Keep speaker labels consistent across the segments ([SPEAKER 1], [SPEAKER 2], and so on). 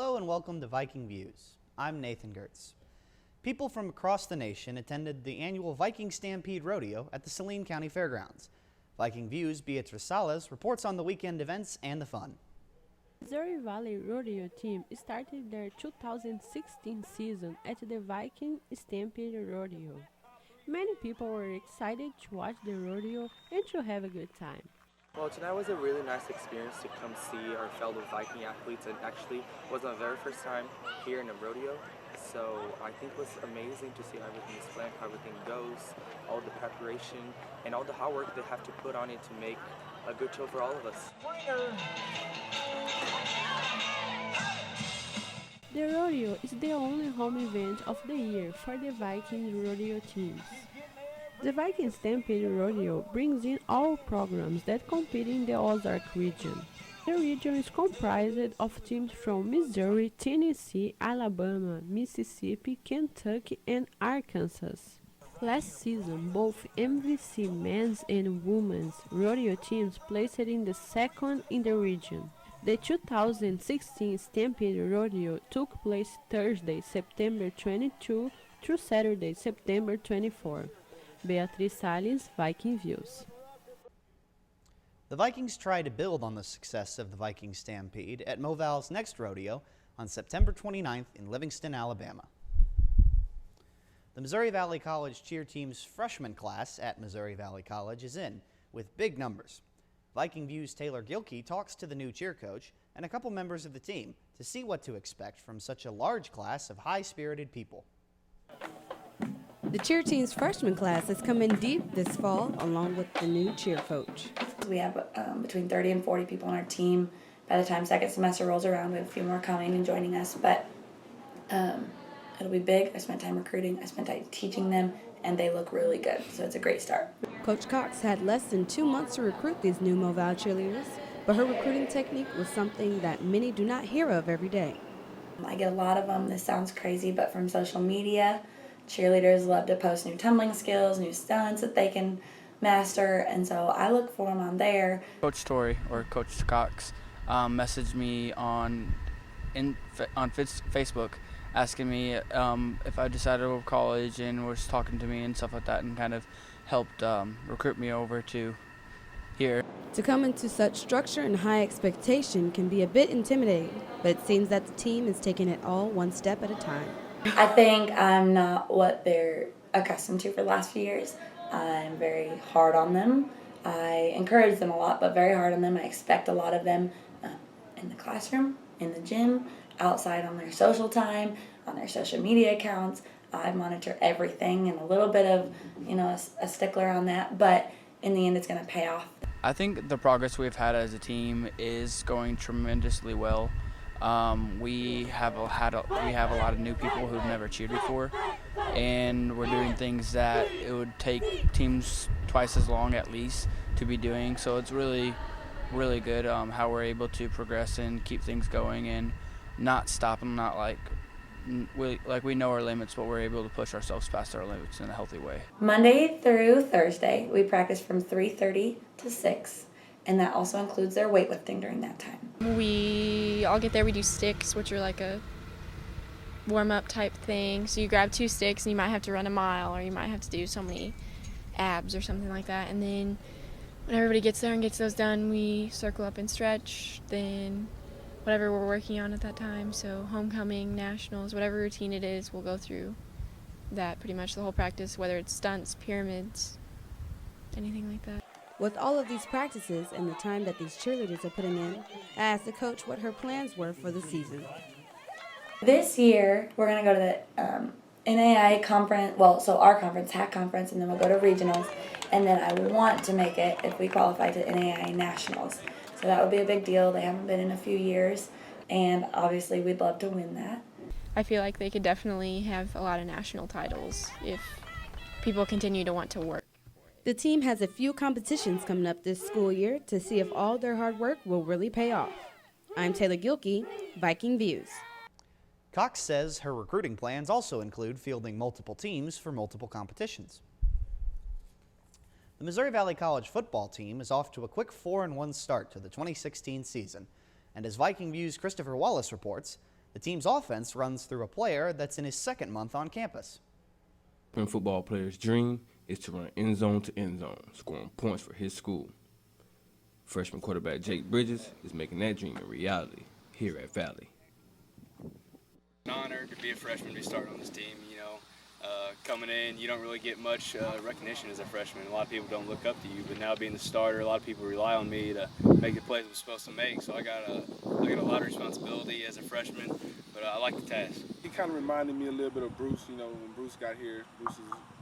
[SPEAKER 1] Hello and welcome to Viking Views. I'm Nathan Gertz. People from across the nation attended the annual Viking Stampede rodeo at the Saline County Fairgrounds. Viking Views' Beatriz Salas reports on the weekend events and the fun.
[SPEAKER 2] Missouri Valley Rodeo team started their 2016 season at the Viking Stampede Rodeo. Many people were excited to watch the rodeo and to have a good time.
[SPEAKER 3] Well, tonight was a really nice experience to come see our fellow Viking athletes, and actually was my very first time here in a rodeo. So I think it was amazing to see how everything is planned, how everything goes, all the preparation, and all the hard work they have to put on it to make a good show for all of us.
[SPEAKER 2] The rodeo is the only home event of the year for the Viking rodeo teams. The Viking Stampede Rodeo brings in all programs that compete in the Ozark region. The region is comprised of teams from Missouri, Tennessee, Alabama, Mississippi, Kentucky, and Arkansas. Last season, both MVC men's and women's rodeo teams placed in the second in the region. The 2016 Stampede Rodeo took place Thursday, September 22 through Saturday, September 24. Beatriz Salas, Viking Views.
[SPEAKER 1] The Vikings try to build on the success of the Viking Stampede at Moval's next rodeo on September 29th in Livingston, Alabama. The Missouri Valley College cheer team's freshman class at Missouri Valley College is in with big numbers. Viking Views' Taylor Gilkey talks to the new cheer coach and a couple members of the team to see what to expect from such a large class of high-spirited people.
[SPEAKER 4] The cheer team's freshman class has come in deep this fall, along with the new cheer coach.
[SPEAKER 5] We have between 30 and 40 people on our team. By the time second semester rolls around, we have a few more coming and joining us, but it'll be big. I spent time recruiting, I spent time teaching them, and they look really good, so it's a great start.
[SPEAKER 4] Coach Cox had less than 2 months to recruit these new Moval cheerleaders, but her recruiting technique was something that many do not hear of every day.
[SPEAKER 5] I get a lot of them, this sounds crazy, but from social media. Cheerleaders love to post new tumbling skills, new stunts that they can master, and so I look for them on there.
[SPEAKER 6] Coach Torrey or Coach Cox messaged me on Facebook asking me if I decided to go to college and was talking to me and stuff like that, and kind of helped recruit me over to here.
[SPEAKER 4] To come into such structure and high expectation can be a bit intimidating, but it seems that the team is taking it all one step at a time.
[SPEAKER 5] I think I'm not what they're accustomed to for the last few years. I'm very hard on them. I encourage them a lot, but very hard on them. I expect a lot of them in the classroom, in the gym, outside on their social time, on their social media accounts. I monitor everything and a little bit of, a stickler on that, but in the end it's going to pay off.
[SPEAKER 6] I think the progress we've had as a team is going tremendously well. We have a lot of new people who've never cheered before, and we're doing things that it would take teams twice as long at least to be doing. So it's really, really good how we're able to progress and keep things going and not stop and not we know our limits, but we're able to push ourselves past our limits in a healthy way.
[SPEAKER 5] Monday through Thursday, we practice from 3:30 to 6. And that also includes their weightlifting during that time.
[SPEAKER 7] We all get there, we do sticks, which are like a warm-up type thing. So you grab 2 sticks and you might have to run a mile, or you might have to do so many abs or something like that. And then when everybody gets there and gets those done, we circle up and stretch, then whatever we're working on at that time. So homecoming, nationals, whatever routine it is, we'll go through that pretty much the whole practice, whether it's stunts, pyramids, anything like that.
[SPEAKER 4] With all of these practices and the time that these cheerleaders are putting in, I asked the coach what her plans were for the season.
[SPEAKER 5] This year, we're going to go to the NAI conference, so our conference, HAC conference, and then we'll go to regionals. And then I want to make it, if we qualify, to NAI nationals. So that would be a big deal. They haven't been in a few years, and obviously we'd love to win that.
[SPEAKER 7] I feel like they could definitely have a lot of national titles if people continue to want to work.
[SPEAKER 4] The team has a few competitions coming up this school year to see if all their hard work will really pay off. I'm Taylor Gilkey, Viking Views.
[SPEAKER 1] Cox says her recruiting plans also include fielding multiple teams for multiple competitions. The Missouri Valley College football team is off to a quick 4-1 start to the 2016 season, and as Viking Views' Christopher Wallace reports, The team's offense runs through a player that's in his second month on campus.
[SPEAKER 8] A football player's dream is to run end zone to end zone, scoring points for his school. Freshman quarterback Jake Bridges is making that dream a reality here at Valley.
[SPEAKER 9] An honor to be a freshman to be starting on this team. Coming in, you don't really get much recognition as a freshman. A lot of people don't look up to you, but now being the starter, a lot of people rely on me to make the plays I'm supposed to make. So I got a lot of responsibility as a freshman, but I like the task.
[SPEAKER 10] He kind of reminded me a little bit of Bruce. When Bruce got here,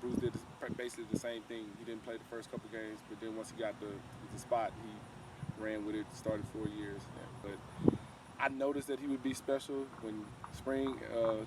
[SPEAKER 10] Bruce did basically the same thing. He didn't play the first couple games, but then once he got the spot, he ran with it, started 4 years. But I noticed that he would be special when spring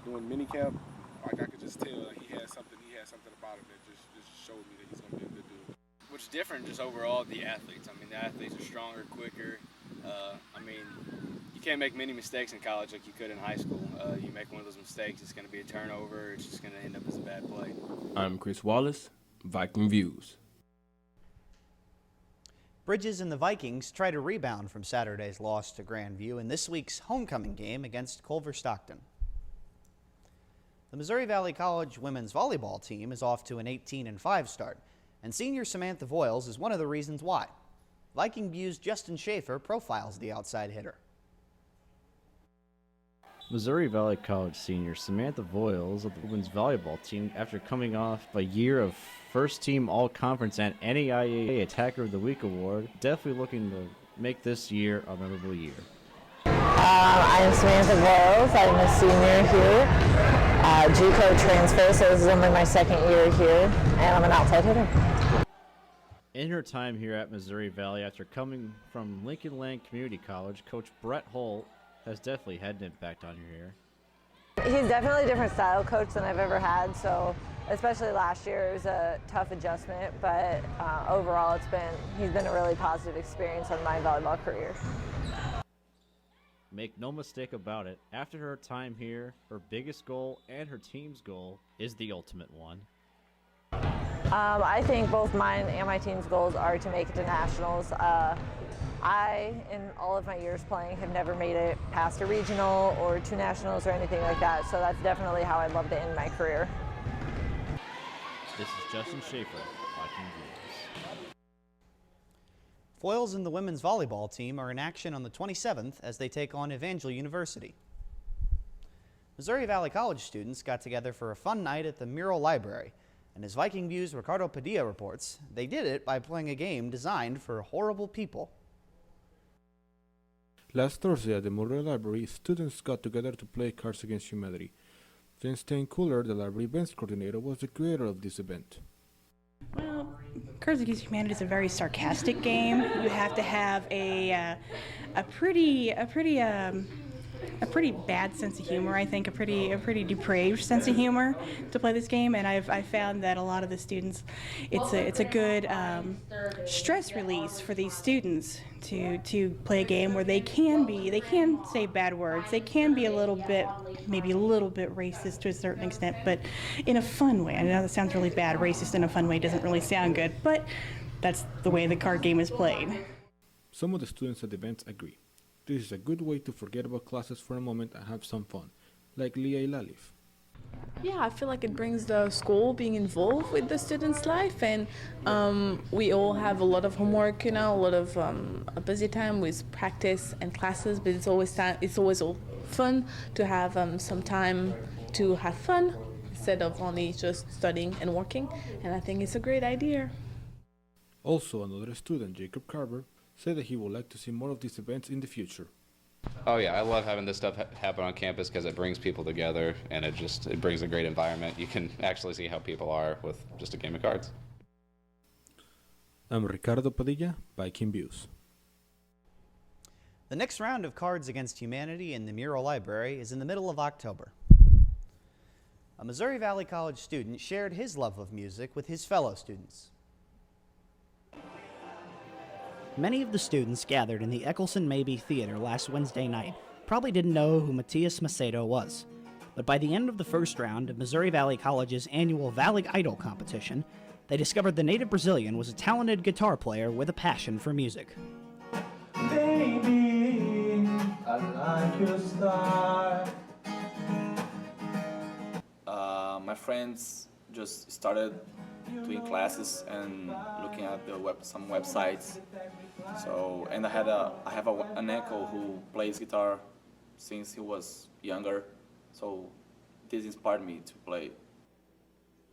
[SPEAKER 10] doing mini camp. Like I could just tell he had something about him that just showed me that he's going to be a good dude.
[SPEAKER 9] What's different just overall, the athletes. The athletes are stronger, quicker. You can't make many mistakes in college like you could in high school. You make one of those mistakes, it's going to be a turnover. It's just going to end up as a bad play.
[SPEAKER 8] I'm Chris Wallace, Viking Views.
[SPEAKER 1] Bridges and the Vikings try to rebound from Saturday's loss to Grandview in this week's homecoming game against Culver Stockton. The Missouri Valley College women's volleyball team is off to an 18-5 start, and senior Samantha Voiles is one of the reasons why. Viking View's Justin Schaefer profiles the outside hitter.
[SPEAKER 11] Missouri Valley College senior Samantha Voiles of the women's volleyball team, after coming off a year of first-team all-conference and NAIA Attacker of the Week award, definitely looking to make this year a memorable year.
[SPEAKER 12] I'm Samantha Voiles. I'm a senior here. JUCO transfer, so this is only my second year here, and I'm an outside hitter.
[SPEAKER 11] In her time here at Missouri Valley, after coming from Lincoln Land Community College, Coach Brett Holt has definitely had an impact on your year.
[SPEAKER 12] He's definitely a different style coach than I've ever had, so especially last year it was a tough adjustment, but overall he's been a really positive experience on my volleyball career.
[SPEAKER 11] Make no mistake about it, after her time here, her biggest goal and her team's goal is the ultimate one.
[SPEAKER 12] I think both mine and my team's goals are to make it to nationals. I, in all of my years playing, have never made it past a regional or two nationals or anything like that, so that's definitely how I'd love to end my career.
[SPEAKER 11] This is Justin Schaefer, Viking Views.
[SPEAKER 1] Foils and the women's volleyball team are in action on the 27th as they take on Evangel University. Missouri Valley College students got together for a fun night at the Mural Library, and as Viking Views' Ricardo Padilla reports, they did it by playing a game designed for horrible people.
[SPEAKER 8] Last Thursday at the Mural Library, students got together to play Cards Against Humanity. Vince Cooler, the library events coordinator, was the creator of this event.
[SPEAKER 13] Well, Cards Against Humanity is a very sarcastic game. You have to have a pretty bad sense of humor, I think, a pretty depraved sense of humor to play this game, and I've found that a lot of the students, it's a good stress release for these students to play a game where they can say bad words, they can be maybe a little bit racist to a certain extent, but in a fun way. I know that sounds really bad. Racist in a fun way doesn't really sound good, but that's the way the card game is played.
[SPEAKER 8] Some of the students at the event agree. This is a good way to forget about classes for a moment and have some fun, like Leah Lalif.
[SPEAKER 14] Yeah, I feel like it brings the school being involved with the students' life, and we all have a lot of homework, a lot of a busy time with practice and classes, but it's always fun to have some time to have fun instead of only just studying and working, and I think it's a great idea.
[SPEAKER 8] Also, another student, Jacob Carver, said that he would like to see more of these events in the future.
[SPEAKER 15] Oh yeah, I love having this stuff happen on campus because it brings people together and it brings a great environment. You can actually see how people are with just a game of cards.
[SPEAKER 8] I'm Ricardo Padilla, Viking Views.
[SPEAKER 1] The next round of Cards Against Humanity in the Mural Library is in the middle of October. A Missouri Valley College student shared his love of music with his fellow students. Many of the students gathered in the Eccleston-Mabee Theater last Wednesday night probably didn't know who Matias Macedo was. But by the end of the first round of Missouri Valley College's annual Valley Idol competition, they discovered the native Brazilian was a talented guitar player with a passion for music.
[SPEAKER 16] Baby, I like your style. my friends just started doing classes and looking at some websites. So, and I have an uncle who plays guitar since he was younger. So this inspired me to play.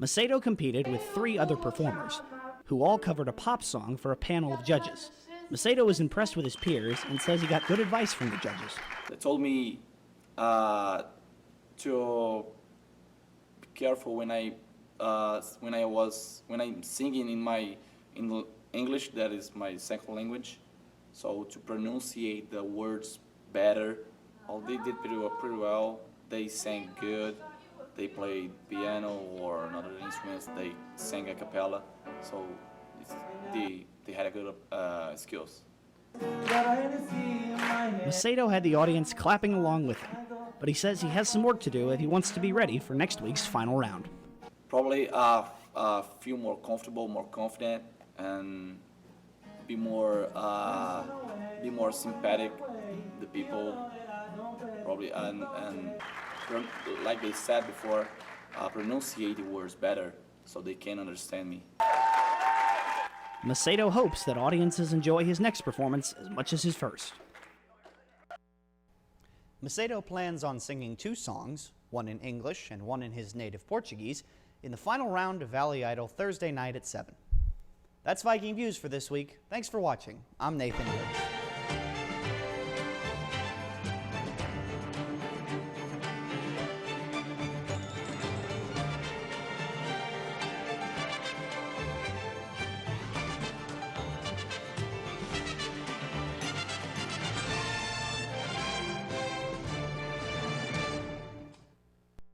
[SPEAKER 1] Macedo competed with 3 other performers, who all covered a pop song for a panel of judges. Macedo was impressed with his peers and says he got good advice from the judges.
[SPEAKER 16] They told me to be careful when I'm singing in English, that is my second language. So to pronunciate the words better. They did pretty well. They sang good. They played piano or another instruments. They sang a cappella. So they had a good skills.
[SPEAKER 1] Macedo had the audience clapping along with him, but he says he has some work to do if he wants to be ready for next week's final round.
[SPEAKER 16] Probably feel more comfortable, more confident, and be more sympathetic to the people. Probably and like they said before, pronunciate the words better so they can understand me.
[SPEAKER 1] Macedo hopes that audiences enjoy his next performance as much as his first. Macedo plans on singing 2 songs, one in English and one in his native Portuguese, in the final round of Valley Idol Thursday night at 7. That's Viking Views for this week. Thanks for watching. I'm Nathan Wood.